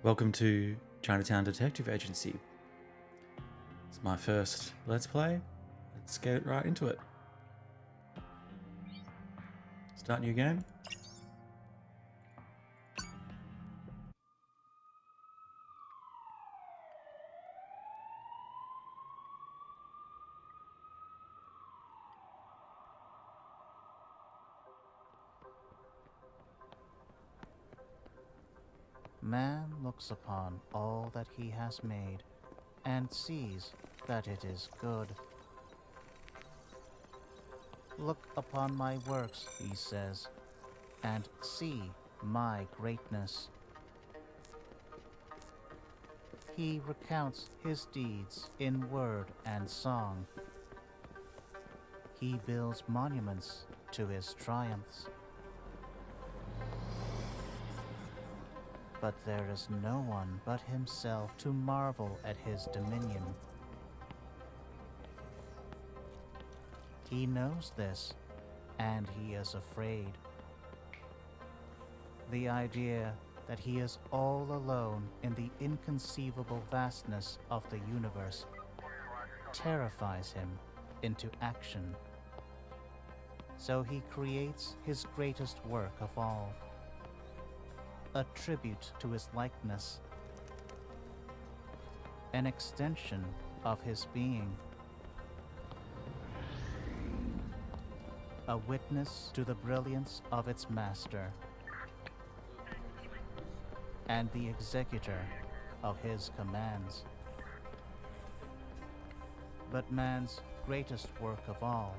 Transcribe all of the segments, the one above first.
Welcome to Chinatown Detective Agency. It's my first Let's Play. Let's get right into it. Start new game. Man looks upon all that he has made, and sees that it is good. Look upon my works, he says, and see my greatness. He recounts his deeds in word and song. He builds monuments to his triumphs. But there is no one but himself to marvel at his dominion. He knows this, and he is afraid. The idea that he is all alone in the inconceivable vastness of the universe terrifies him into action. So he creates his greatest work of all, a tribute to his likeness, an extension of his being, a witness to the brilliance of its master, and the executor of his commands. But man's greatest work of all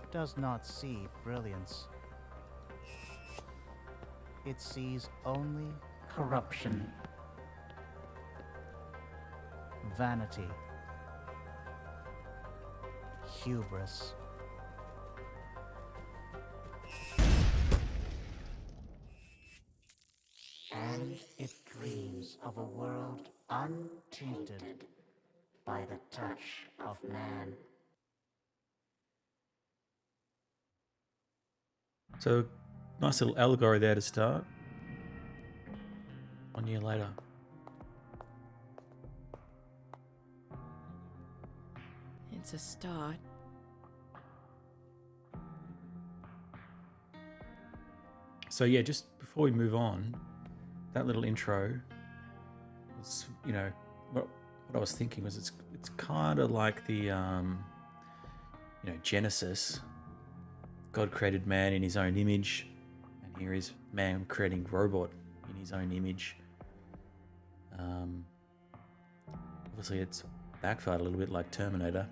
does not see brilliance. It sees only corruption, vanity, hubris. And it dreams of a world untainted by the touch of man. So, nice little allegory there to start. 1 year later. It's a start. So yeah, just before we move on, that little intro was, what I was thinking was it's kind of like the Genesis. God created man in his own image, and here is man creating robot in his own image. Obviously it's backfired a little bit like Terminator.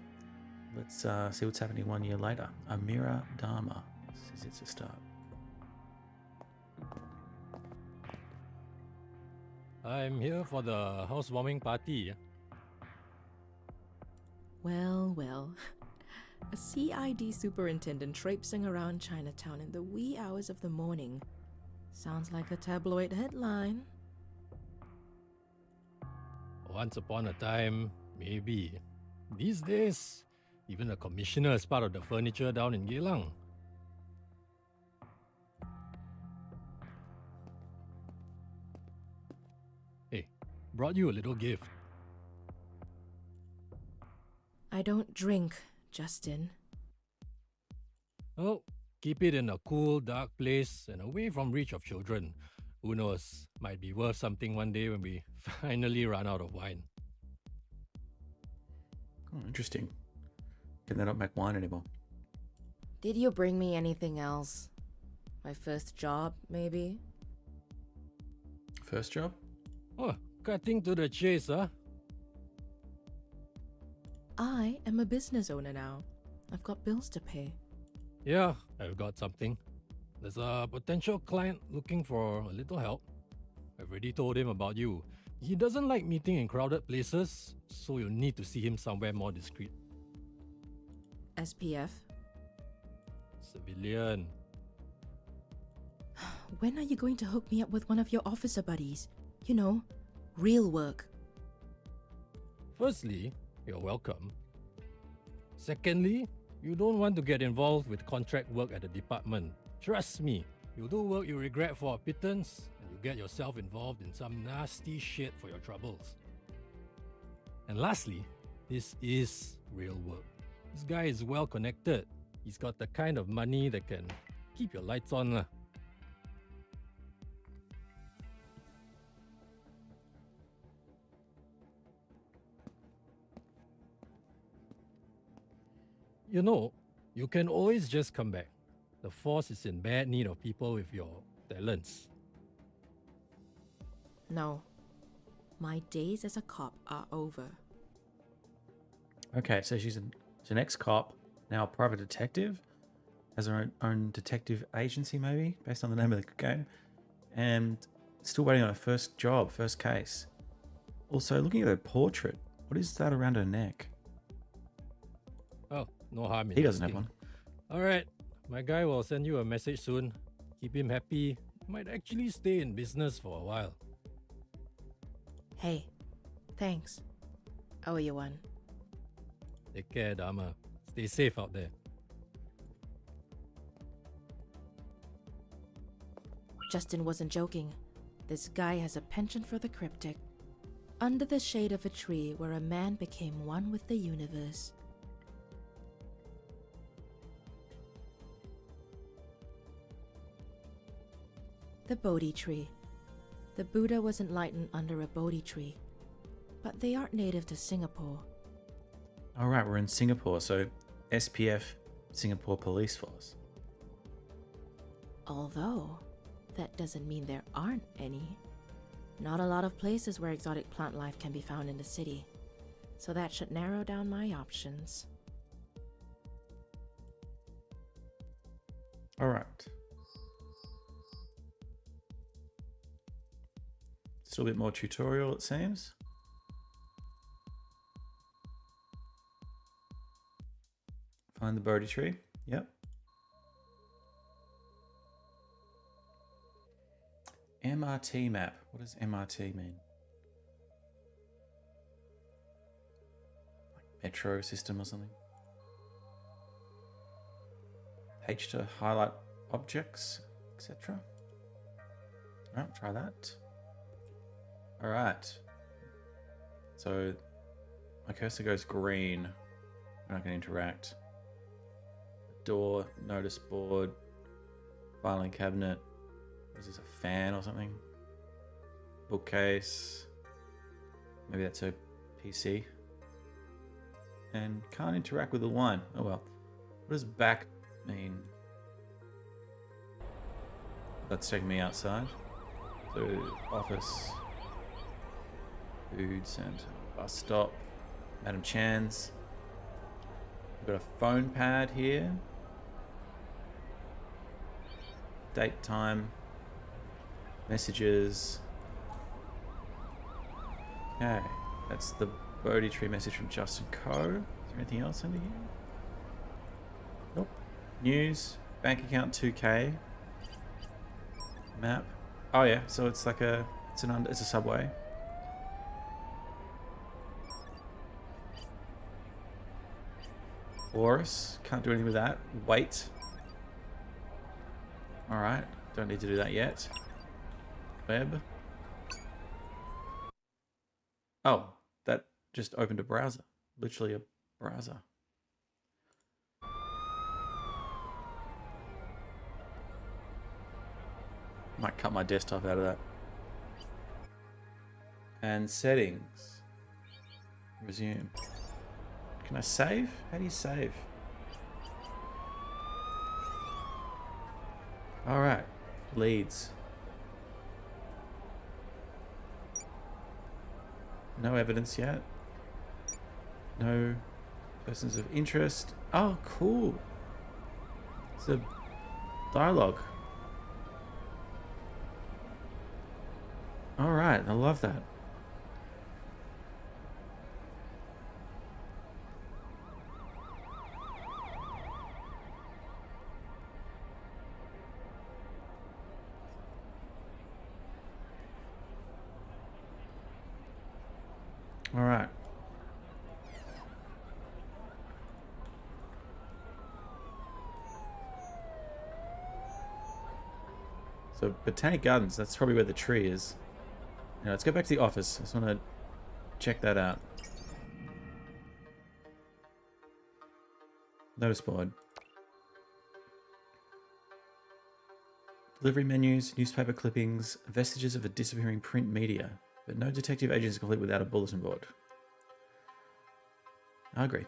Let's see what's happening 1 year later. Amira Dharma says it's a start. I'm here for the housewarming party. Well. A CID superintendent traipsing around Chinatown in the wee hours of the morning. Sounds like a tabloid headline. Once upon a time, maybe. These days, even a commissioner is part of the furniture down in Geylang. Hey, brought you a little gift. I don't drink, Justin. Oh, keep it in a cool, dark place and away from reach of children. Who knows, might be worth something one day when we finally run out of wine. Oh, interesting. Can they not make wine anymore? Did you bring me anything else? My first job, maybe? First job? Oh, cutting to the chase, huh? I am a business owner now. I've got bills to pay. Yeah, I've got something. There's a potential client looking for a little help. I've already told him about you. He doesn't like meeting in crowded places, so you'll need to see him somewhere more discreet. SPF? Civilian. When are you going to hook me up with one of your officer buddies? You know, real work. Firstly, you're welcome. Secondly, you don't want to get involved with contract work at the department. Trust me, you'll do work you regret for a pittance, and you get yourself involved in some nasty shit for your troubles. And lastly, this is real work. This guy is well connected. He's got the kind of money that can keep your lights on lah. You know, you can always just come back. The force is in bad need of people with your talents. No. My days as a cop are over. Okay, so she's an ex-cop, now a private detective, has her own detective agency maybe, based on the name of the game, and still waiting on her first job, first case. Also, looking at her portrait, what is that around her neck? Oh, no harm in He doesn't have asking. one. Alright, my guy will send you a message soon. Keep him happy. Might actually stay in business for a while. Hey, thanks. I owe you one. Take care, Dharma. Stay safe out there. Justin wasn't joking. This guy has a penchant for the cryptic. Under the shade of a tree where a man became one with the universe. The Bodhi tree. The Buddha was enlightened under a Bodhi tree, but they aren't native to Singapore. All right, we're in Singapore, so SPF, Singapore Police Force. Although, that doesn't mean there aren't any. Not a lot of places where exotic plant life can be found in the city, so that should narrow down my options. All right. Still a bit more tutorial, it seems. Find the Bodhi tree. Yep. MRT map. What does MRT mean? Like metro system or something? H to highlight objects, etc. All right, try that. All right. So my cursor goes green when I can interact. Door, notice board, filing cabinet. Is this a fan or something? Bookcase. Maybe that's a PC. And can't interact with the line. Oh well. What does back mean? That's taking me outside. So office, food center, bus stop, Madam Chan's. We've got a phone pad here. Date, time, messages. Okay, that's the Bodhi tree message from Justin Coe. Is there anything else under here? Nope. News, bank account 2K. Map. Oh yeah, so it's like it's a subway. Horus, can't do anything with that. Wait. Alright, don't need to do that yet. Web. Oh, that just opened a browser. Literally a browser. Might cut my desktop out of that. And settings. Resume. Can I save? How do you save? Alright. Leads. No evidence yet. No persons of interest. Oh, cool. It's a dialogue. Alright, I love that. All right. So So Botanic Gardens, that's probably where the tree is. Now let's go back to the office. I just want to check that out. Notice board. Delivery menus, newspaper clippings, vestiges of a disappearing print media. But no detective agent is complete without a bulletin board. I agree.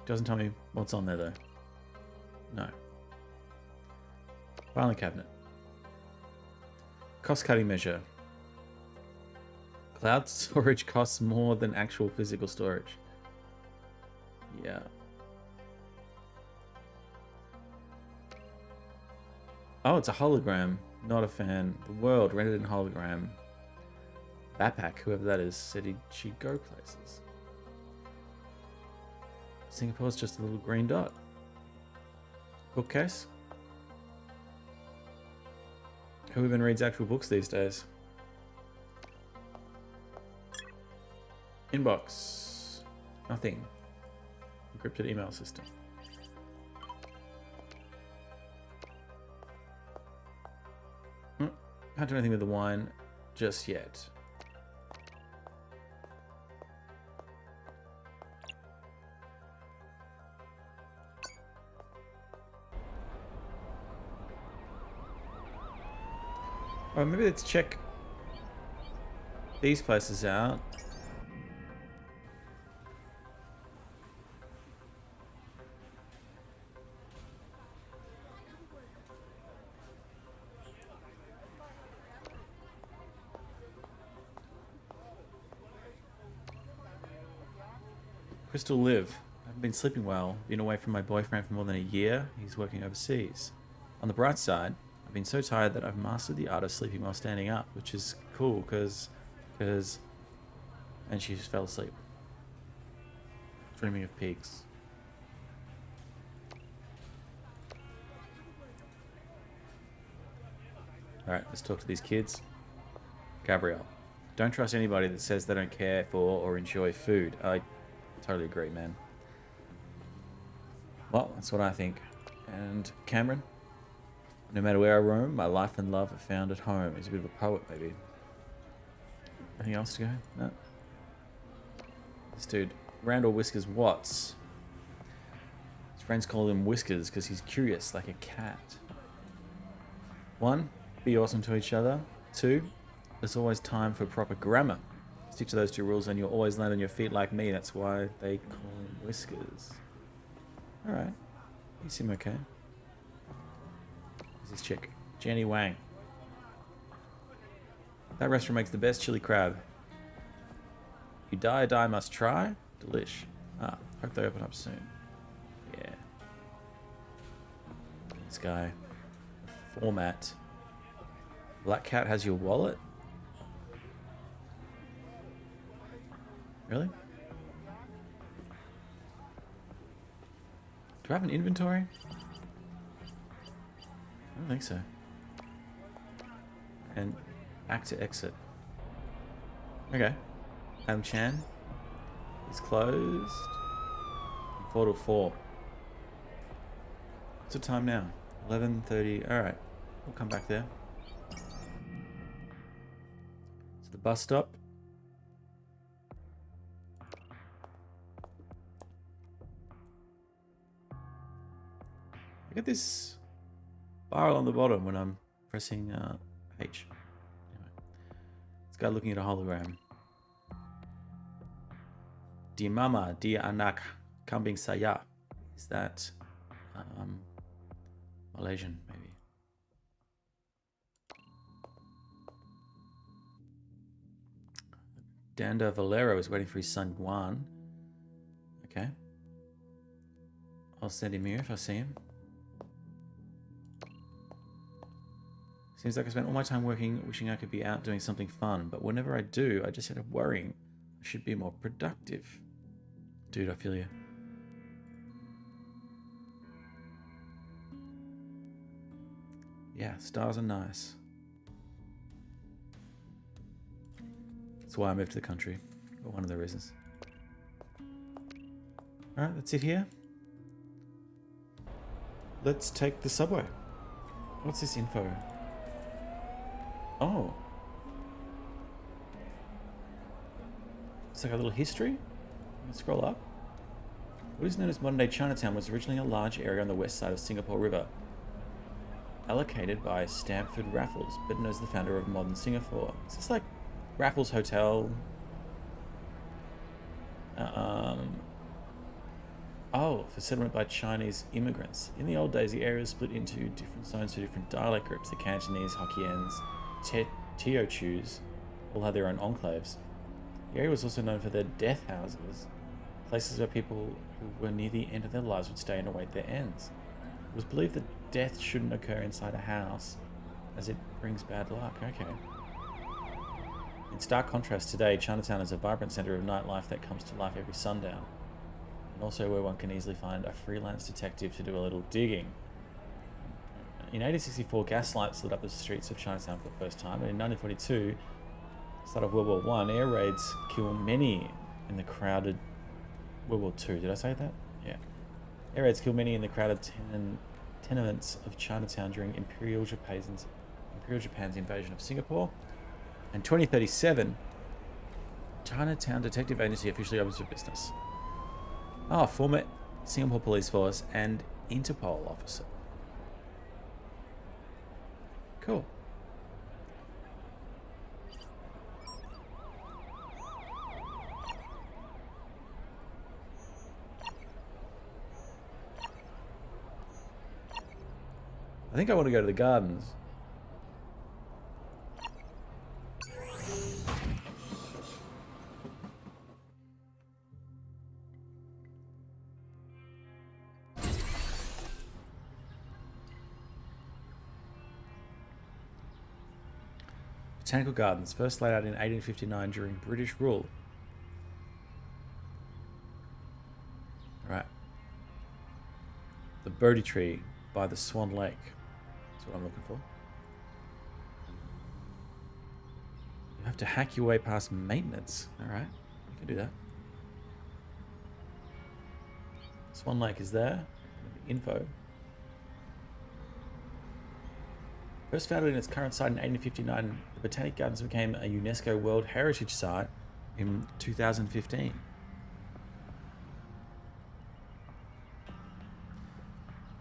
Doesn't tell me what's on there though. No. Filing cabinet. Cost cutting measure. Cloud storage costs more than actual physical storage. Yeah. Oh, it's a hologram. Not a fan. The world rendered in hologram. Backpack, whoever that is, said she'd go places. Singapore's just a little green dot. Bookcase. Who even reads actual books these days? Inbox. Nothing. Encrypted email system. Can't do anything with the wine just yet. Oh, maybe let's check these places out. Crystal Live. I haven't been sleeping well. Been away from my boyfriend for more than a year. He's working overseas. On the bright side, I've been so tired that I've mastered the art of sleeping while standing up, which is cool because and she just fell asleep. Dreaming of pigs. Alright, let's talk to these kids. Gabrielle. Don't trust anybody that says they don't care for or enjoy food. I totally agree, man. Well, that's what I think. And Cameron? No matter where I roam, my life and love are found at home. He's a bit of a poet, maybe. Anything else to go? No. This dude, Randall Whiskers Watts. His friends call him Whiskers because he's curious like a cat. 1, be awesome to each other. 2, there's always time for proper grammar. Stick to those 2 rules and you'll always land on your feet like me. That's why they call him Whiskers. Alright. You seem okay. Who's this chick? Jenny Wang. That restaurant makes the best chili crab. You die must try. Delish. Ah, hope they open up soon. Yeah. This guy. Format. Black Cat has your wallet? Really? Do I have an inventory? I don't think so. And back to exit. Okay. Chan is closed. 4 to 4. What's the time now? 11:30. Alright. We'll come back there. So the bus stop. I get this bar on the bottom when I'm pressing H. Anyway, this guy looking at a hologram. Di mama, di anak, kambing saya. Is that Malaysian, maybe? Danda Valero is waiting for his son Juan. Okay. I'll send him here if I see him. Seems like I spent all my time working, wishing I could be out doing something fun, but whenever I do, I just end up worrying I should be more productive. Dude, I feel you. Yeah, stars are nice. That's why I moved to the country. Or one of the reasons. Alright, that's it here. Let's take the subway. What's this info? Oh. It's like a little history. Let's scroll up. What is known as modern-day Chinatown was originally a large area on the west side of Singapore River, allocated by Stamford Raffles, but known as the founder of modern Singapore. Is this like Raffles Hotel? Oh, for settlement by Chinese immigrants. In the old days, the area was split into different zones for different dialect groups. The Cantonese, Hokkiens, Teochews all had their own enclaves. The area was also known for their death houses, places where people who were near the end of their lives would stay and await their ends. It was believed that death shouldn't occur inside a house, as it brings bad luck. Okay. In stark contrast, today, Chinatown is a vibrant centre of nightlife that comes to life every sundown, and also where one can easily find a freelance detective to do a little digging. In 1864, gas lights lit up the streets of Chinatown for the first time, and in 1942, start of World War I, air raids killed many in the crowded... World War II, did I say that? Yeah. Air raids killed many in the crowded tenements of Chinatown during Imperial Japan's invasion of Singapore. And 2037, Chinatown Detective Agency officially opens for business. Oh, former Singapore Police Force and Interpol officer. Cool. I think I want to go to the gardens. Botanical Gardens, first laid out in 1859 during British rule. Right. The Bodhi Tree by the Swan Lake. That's what I'm looking for. You have to hack your way past maintenance. Alright, you can do that. Swan Lake is there. Info. First founded in its current site in 1859, the Botanic Gardens became a UNESCO World Heritage Site in 2015.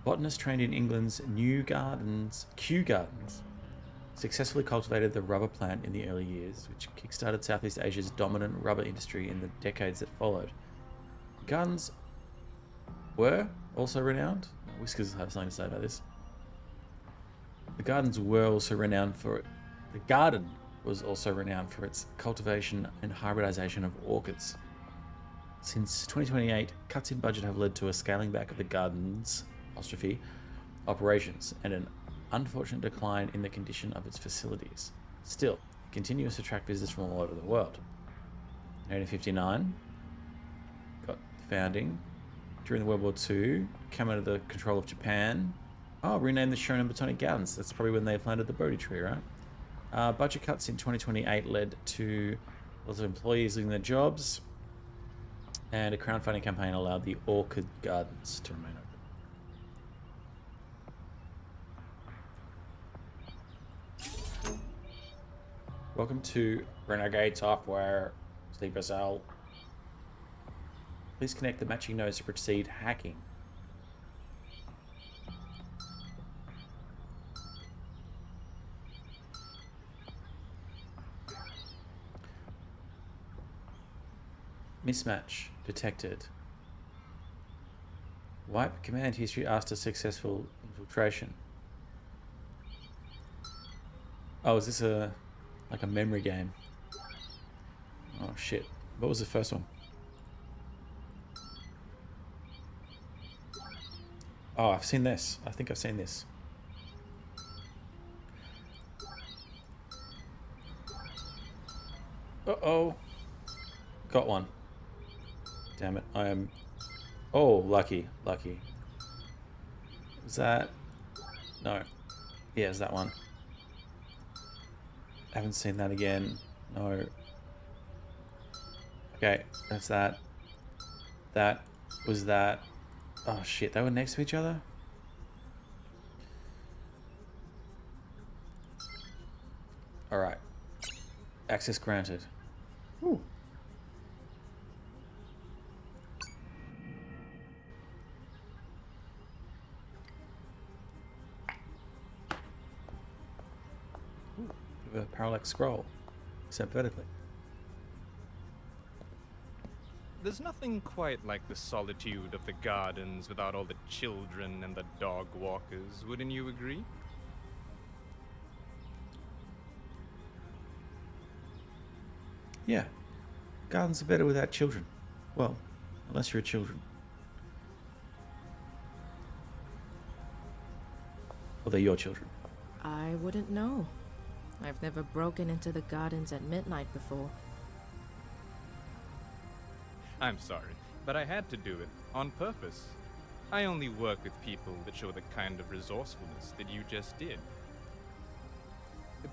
Botanists trained in England's Kew Gardens, successfully cultivated the rubber plant in the early years, which kickstarted Southeast Asia's dominant rubber industry in the decades that followed. Gardens were also renowned. Whiskers have something to say about this. The gardens were also renowned for it. The garden was also renowned for its cultivation and hybridization of orchids. Since 2028, cuts in budget have led to a scaling back of the gardens' operations and an unfortunate decline in the condition of its facilities. Still, it continues to attract visitors from all over the world. In 1859, got founding. During the World War II, came under the control of Japan. Oh, renamed the Shonan Botanic Gardens. That's probably when they planted the Bodhi tree, right? Budget cuts in 2028 led to lots of employees losing their jobs, and a crowdfunding campaign allowed the orchid gardens to remain open. Welcome to Renegade Software, Sleeper Cell. Please connect the matching nodes to proceed hacking. Mismatch detected. Wipe command history after successful infiltration. Oh, is this like a memory game? Oh shit. What was the first one? Oh, I've seen this. I think I've seen this. Uh-oh. Got one. Damn it. I am... Oh, lucky. Lucky. Is that... No. Yeah, is that one. Haven't seen that again. No. Okay, that's that. That was that. Oh shit, they were next to each other? Alright. Access granted. Ooh. A parallax scroll, except vertically. There's nothing quite like the solitude of the gardens without all the children and the dog walkers, wouldn't you agree? Yeah. Gardens are better without children. Well, unless you're a children. Or they're your children. I wouldn't know. I've never broken into the gardens at midnight before. I'm sorry, but I had to do it on purpose. I only work with people that show the kind of resourcefulness that you just did.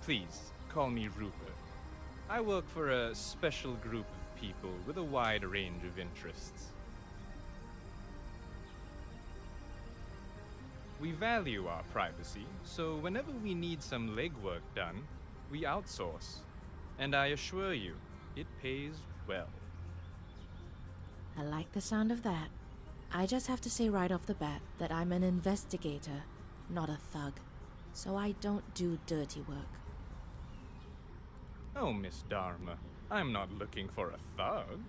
Please, call me Rupert. I work for a special group of people with a wide range of interests. We value our privacy, so whenever we need some legwork done, we outsource. And I assure you, it pays well. I like the sound of that. I just have to say right off the bat that I'm an investigator, not a thug. So I don't do dirty work. Oh, Miss Dharma, I'm not looking for a thug.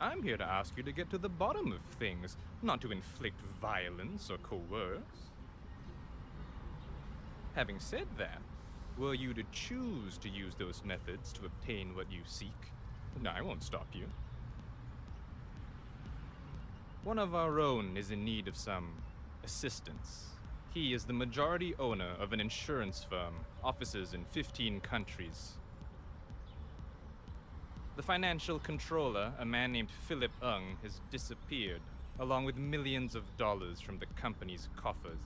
I'm here to ask you to get to the bottom of things, not to inflict violence or coerce. Having said that, were you to choose to use those methods to obtain what you seek, I won't stop you. One of our own is in need of some assistance. He is the majority owner of an insurance firm, offices in 15 countries. The financial controller, a man named Philip Ung, has disappeared, along with millions of dollars from the company's coffers.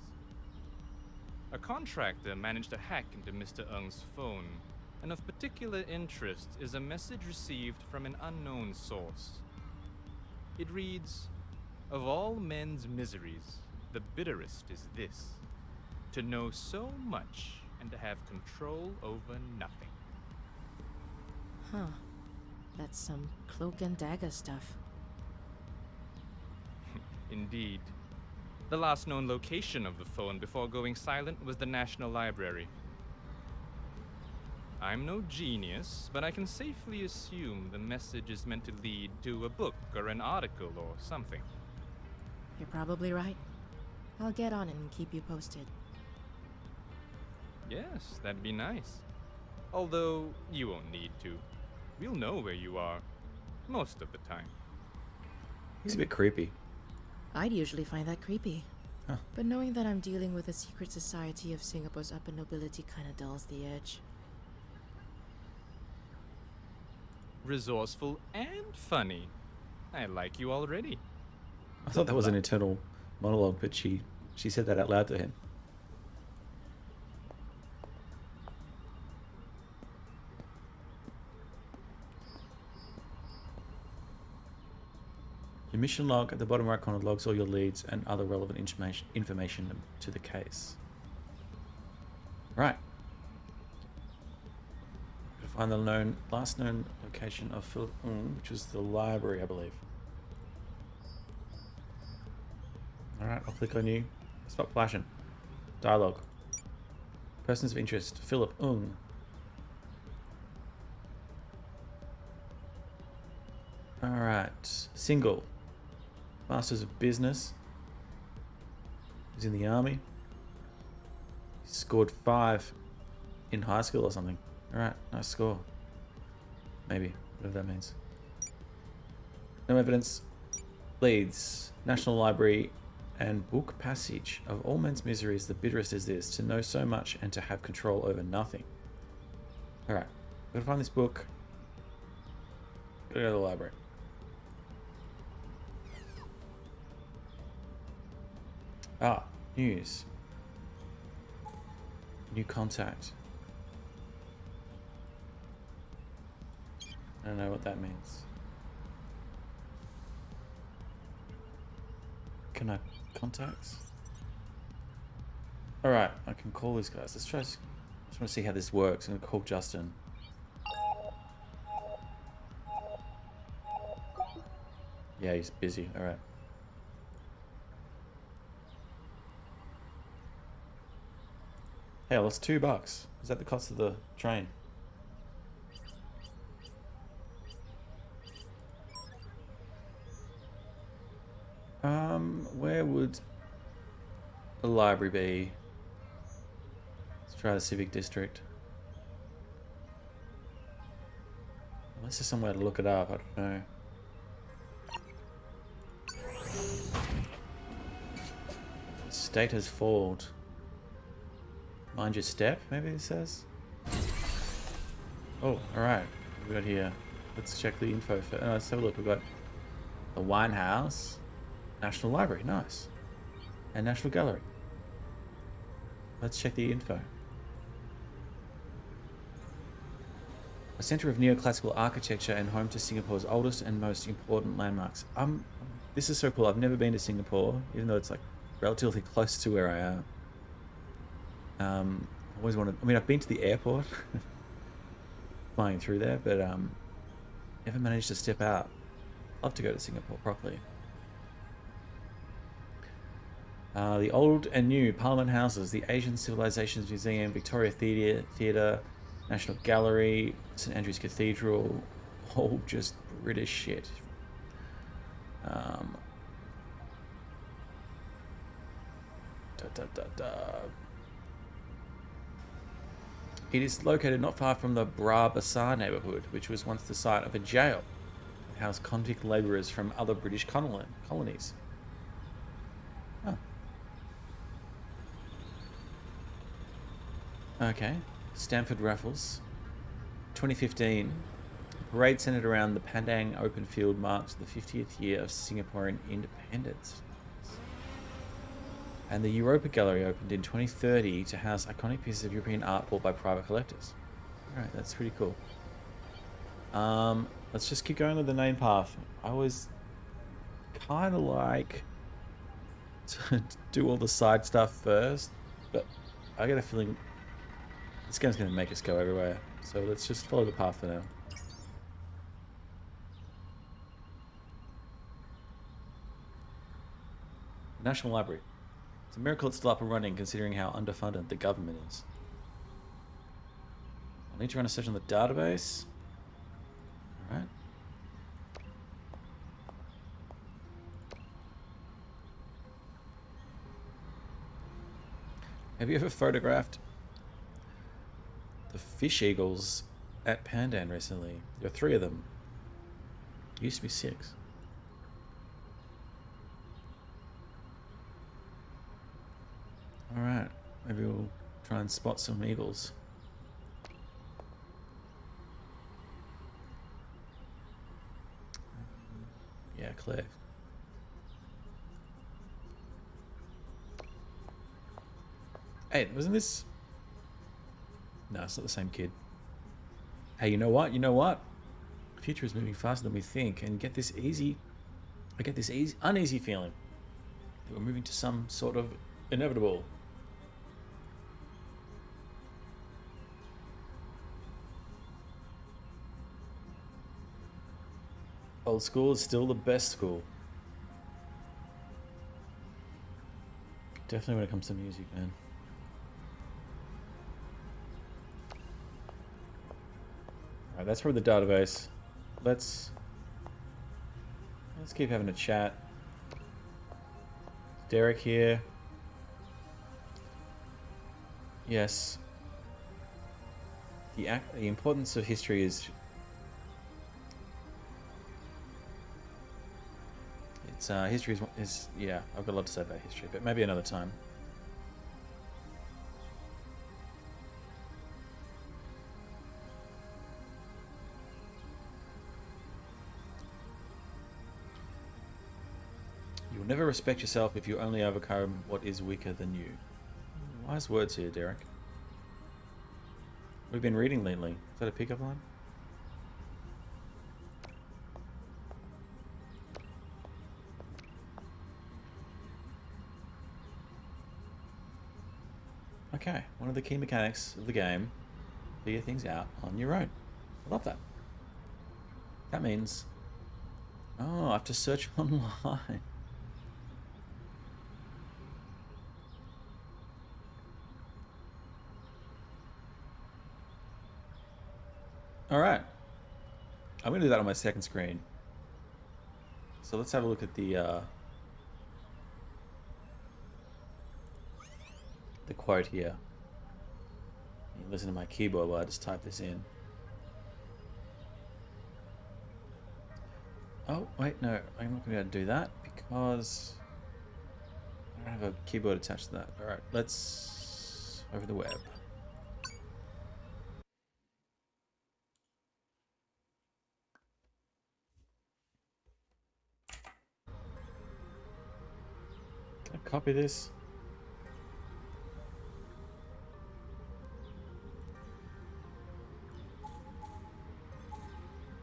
A contractor managed to hack into Mr. Ung's phone, and of particular interest is a message received from an unknown source. It reads, "Of all men's miseries, the bitterest is this, to know so much and to have control over nothing." Huh. That's some cloak and dagger stuff. Indeed. The last known location of the phone before going silent was the National Library. I'm no genius, but I can safely assume the message is meant to lead to a book or an article or something. You're probably right. I'll get on it and keep you posted. Yes, that'd be nice. Although, you won't need to. We'll know where you are. Most of the time. He's a bit creepy. I'd usually find that creepy. Huh. But knowing that I'm dealing with a secret society of Singapore's upper nobility kinda dulls the edge. Resourceful and funny. I like you already. I thought that was an internal monologue, but she said that out loud to him. Your mission log at the bottom right corner logs all your leads and other relevant information to the case. Right. Gotta find the last known location of Philip Ung, which was the library, I believe. Alright, I'll click on you. Stop flashing. Dialogue. Persons of interest. Philip Ung. Alright. Single. Masters of Business. He's in the army. He scored 5 in high school or something. Alright, nice score. Maybe, whatever that means. No evidence. Leads. National Library and book passage. Of all men's miseries, the bitterest is this, to know so much and to have control over nothing. Alright, gotta find this book. Gotta go to the library. Ah, news. New contact. I don't know what that means. Can I contacts? Alright, I can call these guys. Let's try just want to see how this works. I'm going to call Justin. Yeah, he's busy. All right. Hell, it's $2. Is that the cost of the train? Where would the library be? Let's try the civic district. Unless there's somewhere to look it up, I don't know. The state has fallen. Mind your step, maybe it says? Oh, alright. What we got here? Let's check the info first. Let's have a look. We've got the Wine House, National Library, nice. And National Gallery. Let's check the info. A centre of neoclassical architecture and home to Singapore's oldest and most important landmarks. This is so cool. I've never been to Singapore, even though it's like relatively close to where I am. I always wanted. I mean, I've been to the airport, flying through there, but never managed to step out. Love to go to Singapore properly. The old and new Parliament Houses, the Asian Civilizations Museum, Victoria Theatre, National Gallery, St Andrew's Cathedral, all just British shit. It is located not far from the Bra Bazaar neighbourhood, which was once the site of a jail that housed convict labourers from other British colonies. Oh. Okay. Stamford Raffles. 2015. Parade centred around the Padang Open Field marks the 50th year of Singaporean independence. And the Europa Gallery opened in 2030 to house iconic pieces of European art bought by private collectors. Alright, that's pretty cool. Let's just keep going with the main path. I always kind of like to do all the side stuff first, but I get a feeling this game's going to make us go everywhere. So let's just follow the path for now. National Library. It's a miracle it's still up and running considering how underfunded the government is. I'll need to run a search on the database. Alright. Have you ever photographed the fish eagles at Pandan recently? There are 3 of them. Used to be 6. Alright, maybe we'll try and spot some eagles. Yeah, Claire. Hey, wasn't this... No, it's not the same kid. Hey, you know what? You know what? The future is moving faster than we think, and I get this uneasy feeling that we're moving to some sort of inevitable. Old school is still the best school. Definitely when it comes to music, man. Alright, that's for the database. Let's keep having a chat. Derek here. Yes. The importance of history is... history is... Yeah, I've got a lot to say about history, but maybe another time. You will never respect yourself if you only overcome what is weaker than you. Wise words here, Derek. We've been reading lately. Is that a pickup line? Okay, one of the key mechanics of the game. Figure things out on your own. I love that. That means... Oh, I have to search online. Alright. I'm going to do that on my second screen. So let's have a look at the quote here. You listen to my keyboard while I just type this in. Oh, wait, no. I'm not going to be able to do that because I don't have a keyboard attached to that. Alright, let's... over the web. Can I copy this?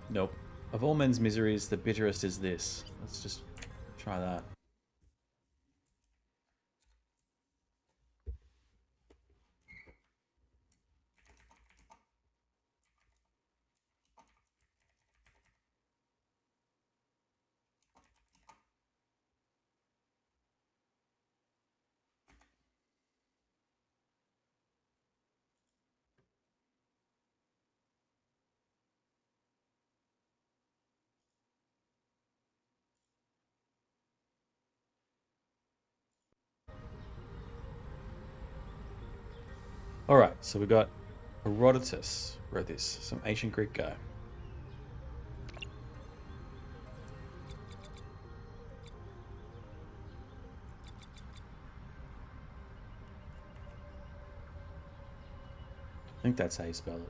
Nope. Of all men's miseries, the bitterest is this. Let's just try that. Alright, so we got Herodotus wrote this, some ancient Greek guy. I think that's how you spell it.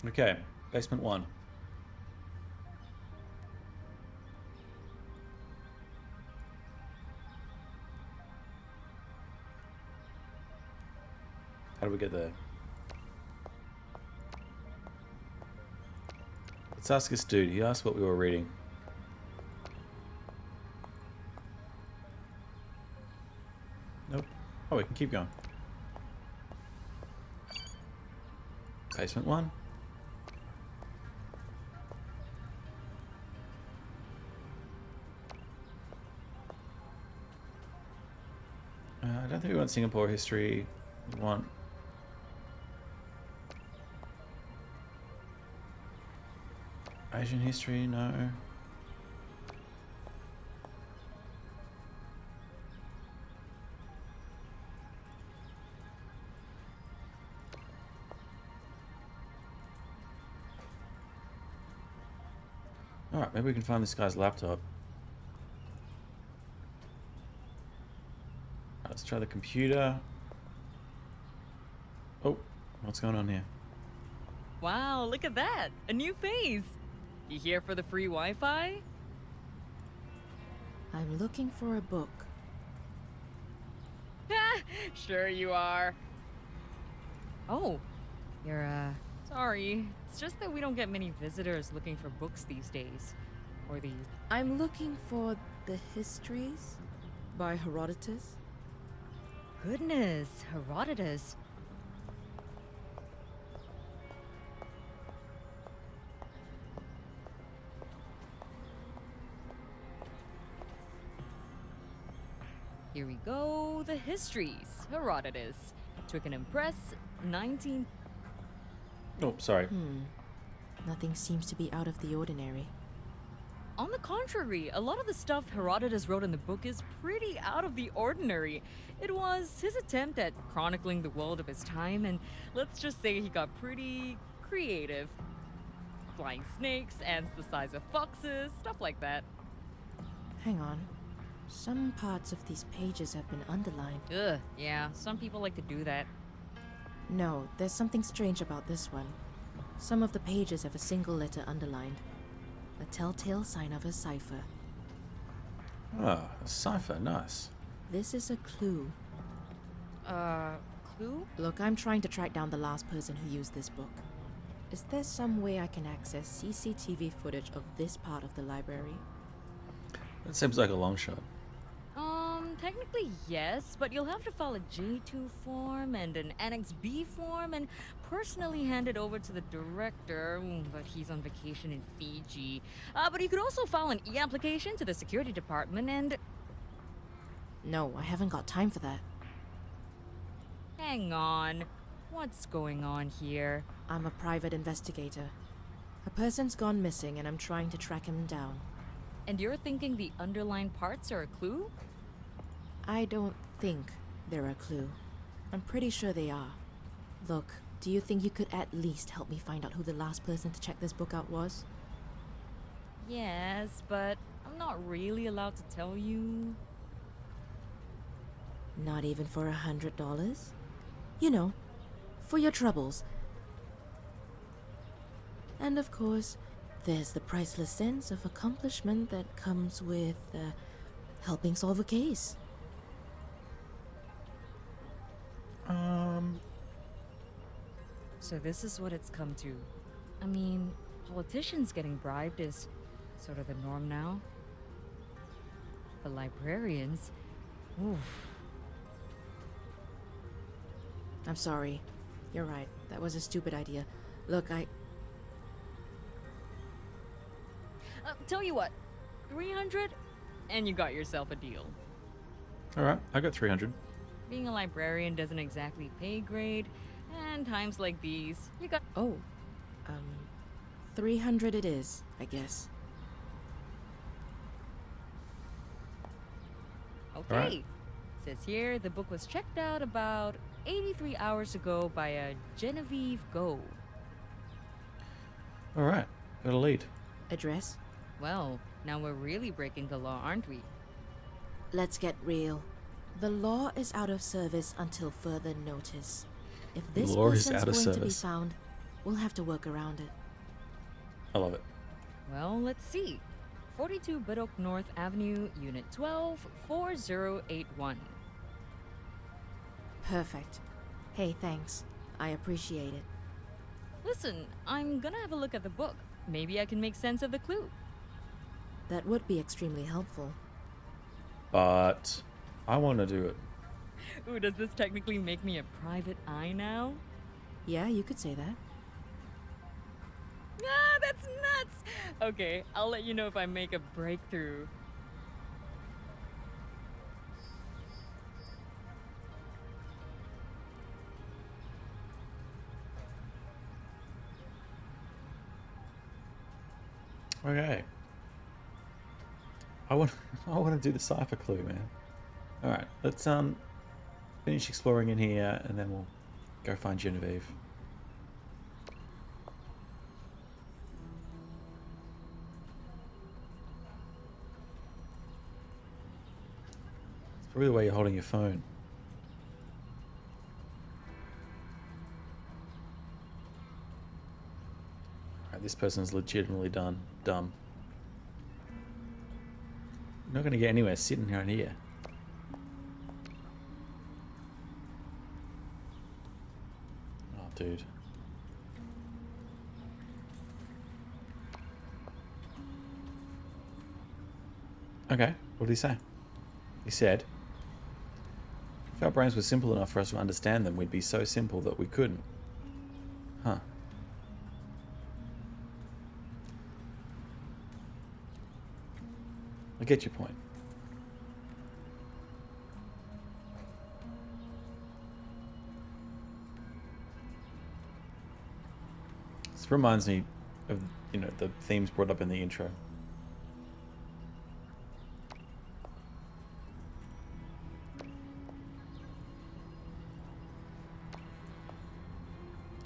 Okay, basement 1. How do we get there? Let's ask this dude. He asked what we were reading. Nope. Oh, we can keep going. Basement 1. I don't think we want Singapore history. We want... Asian history, no. Alright, maybe we can find this guy's laptop. Let's try the computer. Oh, what's going on here? Wow, look at that! A new face! You here for the free Wi-Fi? I'm looking for a book. Sure you are. Oh, you're, sorry. It's just that we don't get many visitors looking for books these days. Or these. I'm looking for the Histories by Herodotus. Goodness, Herodotus. Here we go, the Histories, Herodotus. Took an impress, 19... Oh, sorry. Nothing seems to be out of the ordinary. On the contrary, a lot of the stuff Herodotus wrote in the book is pretty out of the ordinary. It was his attempt at chronicling the world of his time, and let's just say he got pretty creative. Flying snakes, ants the size of foxes, stuff like that. Hang on. Some parts of these pages have been underlined. Ugh, yeah, some people like to do that. No, there's something strange about this one. Some of the pages have a single letter underlined. A telltale sign of a cipher. Oh, a cipher. Nice. This is a clue. Clue? Look, I'm trying to track down the last person who used this book. Is there some way I can access CCTV footage of this part of the library? That seems like a long shot. Technically yes, but you'll have to file a J2 form and an Annex B form and personally hand it over to the director, but he's on vacation in Fiji. But you could also file an e-application to the security department and... No, I haven't got time for that. Hang on. What's going on here? I'm a private investigator. A person's gone missing and I'm trying to track him down. And you're thinking the underlined parts are a clue? I don't think they're a clue. I'm pretty sure they are. Look, do you think you could at least help me find out who the last person to check this book out was? Yes, but I'm not really allowed to tell you. Not even for $100? You know, for your troubles. And of course, there's the priceless sense of accomplishment that comes with helping solve a case. So this is what it's come to. I mean, politicians getting bribed is sort of the norm now. But librarians, oof. I'm sorry. You're right. That was a stupid idea. Look, Tell you what, 300 and you got yourself a deal. Alright, I got 300. Being a librarian doesn't exactly pay great, and times like these, you got... Oh, 300 it is, I guess. Okay. Alright. Says here, the book was checked out about 83 hours ago by a Genevieve Go. Alright, got a lead. Address? Well, now we're really breaking the law, aren't we? Let's get real. The law is out of service until further notice. If this Law is person's out of going to be service. found, we'll have to work around it. I love it. Well, let's see. 42 Biddock North Avenue, Unit 12, 4081. Perfect. Hey, thanks. I appreciate it. Listen, I'm gonna have a look at the book. Maybe I can make sense of the clue. That would be extremely helpful. But I want to do it. Ooh, does this technically make me a private eye now? Yeah, you could say that. Ah, that's nuts! Okay, I'll let you know if I make a breakthrough. Okay. I want to do the cipher clue, man. All right, let's finish exploring in here, and then we'll go find Genevieve. It's probably the way you're holding your phone. All right, this person's legitimately dumb. You're not going to get anywhere sitting right here. Oh, dude. Okay, what did he say? He said, if our brains were simple enough for us to understand them, we'd be so simple that we couldn't. Huh. I get your point. This reminds me of, the themes brought up in the intro.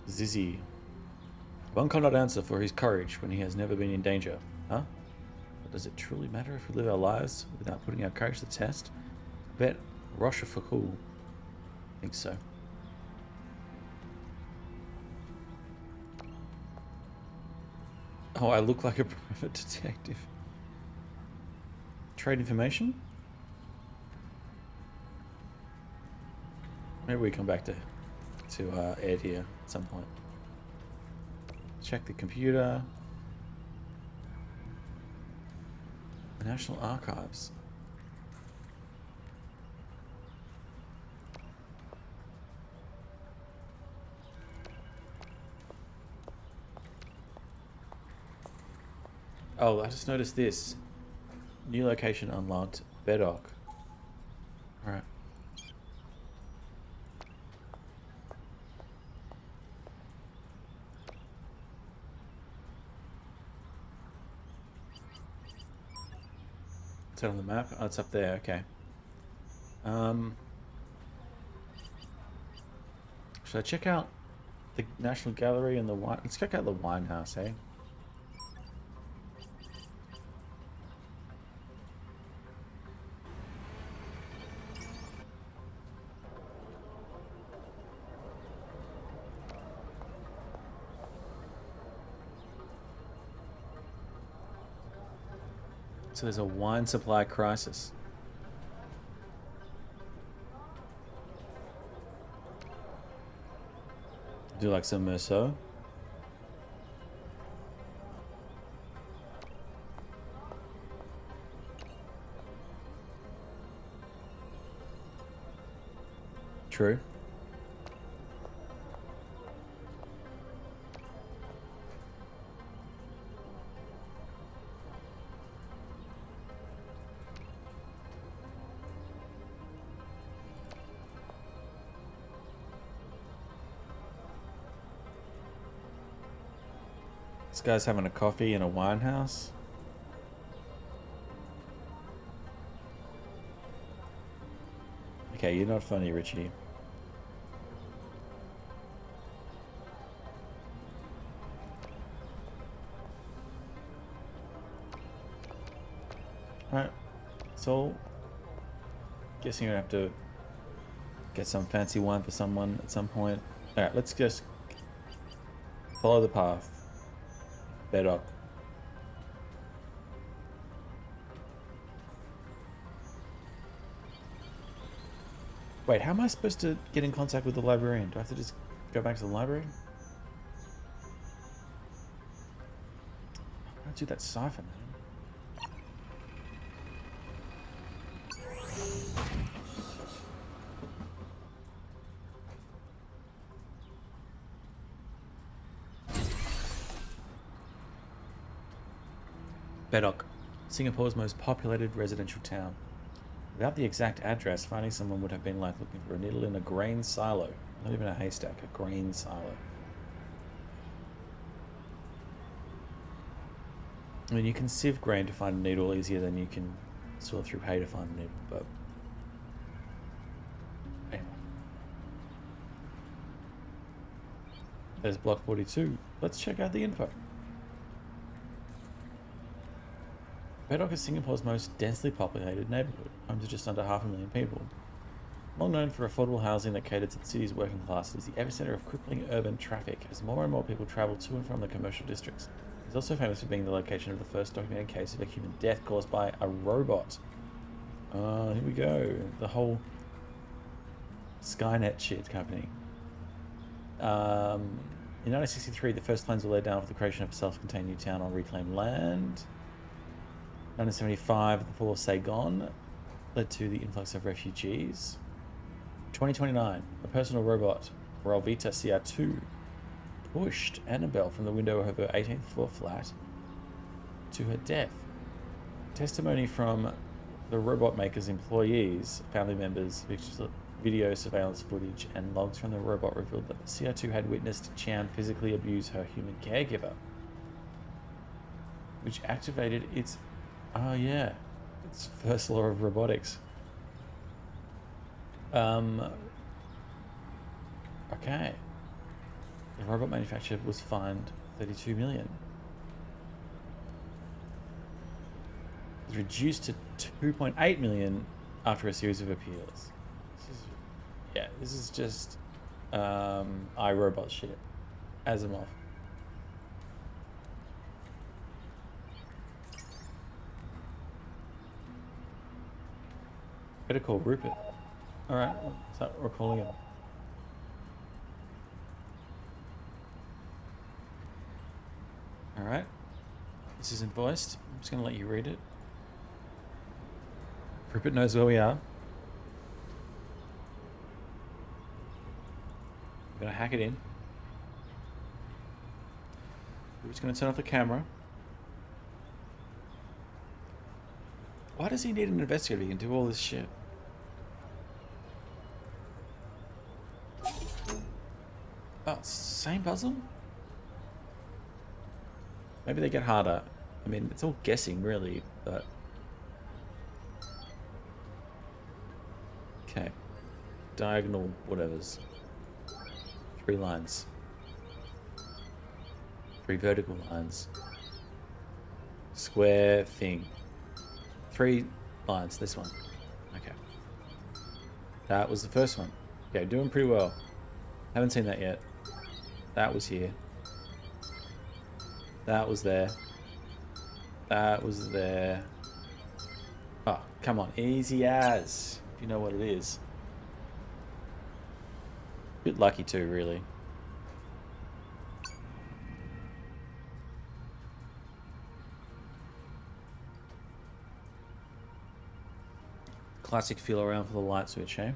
Zizzy. One cannot answer for his courage when he has never been in danger. Huh? But does it truly matter if we live our lives without putting our courage to the test? I bet Rochefoucauld thinks so. Oh, I look like a private detective. Trade information? Maybe we come back to Ed here at some point. Check the computer. The National Archives. Oh, I just noticed this. New location unlocked. Bedok. Alright. Is that on the map? Oh, it's up there, okay. Should I check out the National Gallery and the wine? Let's check out the wine house, eh? So there's a wine supply crisis. Do you like some Merceau? True. This guy's having a coffee in a wine house. Okay, you're not funny, Richie. Alright, so guessing you're gonna have to get some fancy wine for someone at some point. Alright, let's just follow the path. Bedok. Wait, how am I supposed to get in contact with the librarian? Do I have to just go back to the library? I'll do that siphon then. Bedok, Singapore's most populated residential town. Without the exact address, finding someone would have been like looking for a needle in a grain silo. Not even a haystack, a grain silo. I mean, you can sieve grain to find a needle easier than you can sort through hay to find a needle, but... anyway. There's block 42. Let's check out the info. Bedok is Singapore's most densely populated neighbourhood, home to just under 500,000 people. Long known for affordable housing that catered to the city's working class, it is the epicentre of crippling urban traffic as more and more people travel to and from the commercial districts. It is also famous for being the location of the first documented case of a human death caused by a robot. Here we go. The whole Skynet shit happening. In 1963, the first plans were laid down for the creation of a self-contained new town on reclaimed land. 1975, the fall of Saigon led to the influx of refugees. 2029, a personal robot, Relvita CR2, pushed Annabelle from the window of her 18th floor flat to her death. Testimony from the robot maker's employees, family members, video surveillance footage, and logs from the robot revealed that the CR2 had witnessed Chian physically abuse her human caregiver, which activated its oh yeah, it's first law of robotics. Okay. The robot manufacturer was fined 32 million. It was reduced to 2.8 million after a series of appeals. This is just iRobot shit. Asimov. Better call Rupert. Alright, so we're calling him. Alright. This is invoiced. I'm just going to let you read it. Rupert knows where we are. We're going to hack it in. Rupert's going to turn off the camera. Why does he need an investigator? He can do all this shit. Oh, same puzzle? Maybe they get harder. I mean, it's all guessing, really, but... Okay. Diagonal whatevers. 3 lines. 3 vertical lines. Square thing. 3 lines, this one. Okay. That was the first one. Okay, doing pretty well. Haven't seen that yet. That was here. That was there. That was there. Oh, come on. Easy as. If you know what it is. Bit lucky too, really. Classic feel around for the light switch, eh?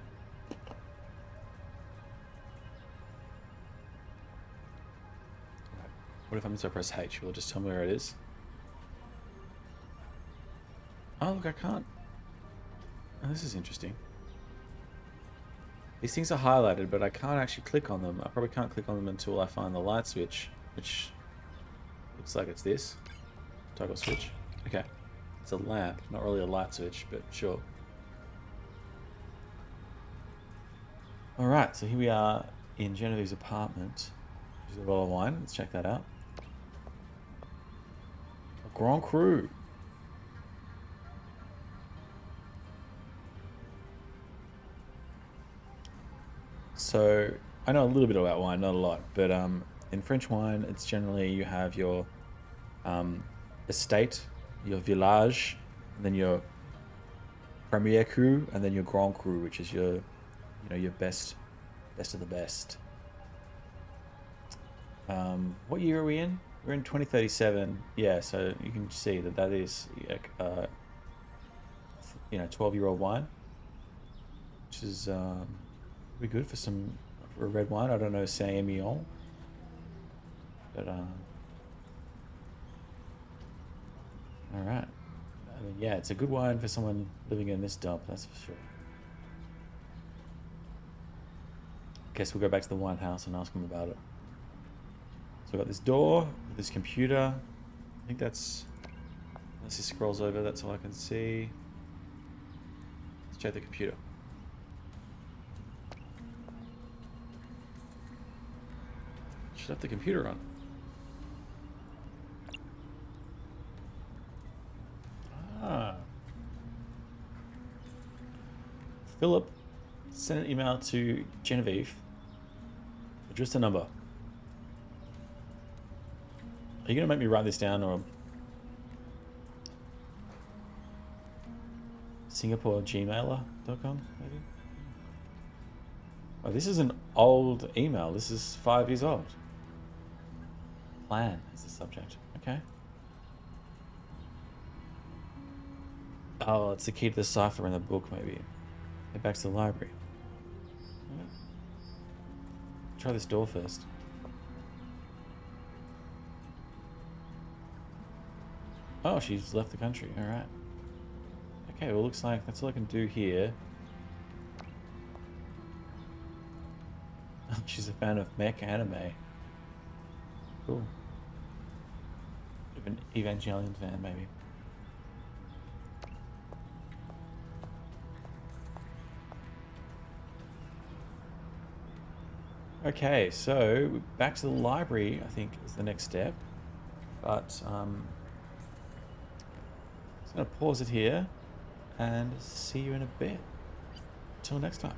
What if I'm to press H? Will it just tell me where it is? Oh, look, I can't. Oh, this is interesting. These things are highlighted, but I can't actually click on them. I probably can't click on them until I find the light switch, which looks like it's this. Toggle switch. Okay. It's a lamp, not really a light switch, but sure. Alright, so here we are in Genevieve's apartment. She's got a bottle of wine. Let's check that out. A Grand Cru. So, I know a little bit about wine, not a lot, but in French wine, it's generally you have your estate, your village, and then your premier cru, and then your Grand Cru, which is your, you know, your best of the best. What year are we in? We're in 2037. Yeah, so you can see that that is, you know, 12-year-old wine, which is pretty good for a red wine. I don't know Saint-Emilion, but all right. I mean, yeah, it's a good wine for someone living in this dump, that's for sure. Guess we'll go back to the wine house and ask him about it. So I've got this door, this computer. I think that's, unless he scrolls over, that's all I can see. Let's check the computer. Should have the computer on. Ah. Philip sent an email to Genevieve. Address the number. Are you going to make me write this down, or SingaporeGmailer.com maybe? Oh, this is an old email. This is 5 years old. Plan is the subject. Okay. Oh, it's the key to the cipher in the book, maybe. Head back to the library. Try this door first. Oh, she's left the country. Alright. Okay, well, looks like that's all I can do here. She's a fan of mech anime. Cool. Bit of an Evangelion fan, maybe. Okay, so back to the library, I think, is the next step. But I'm just going to pause it here and see you in a bit. Till next time.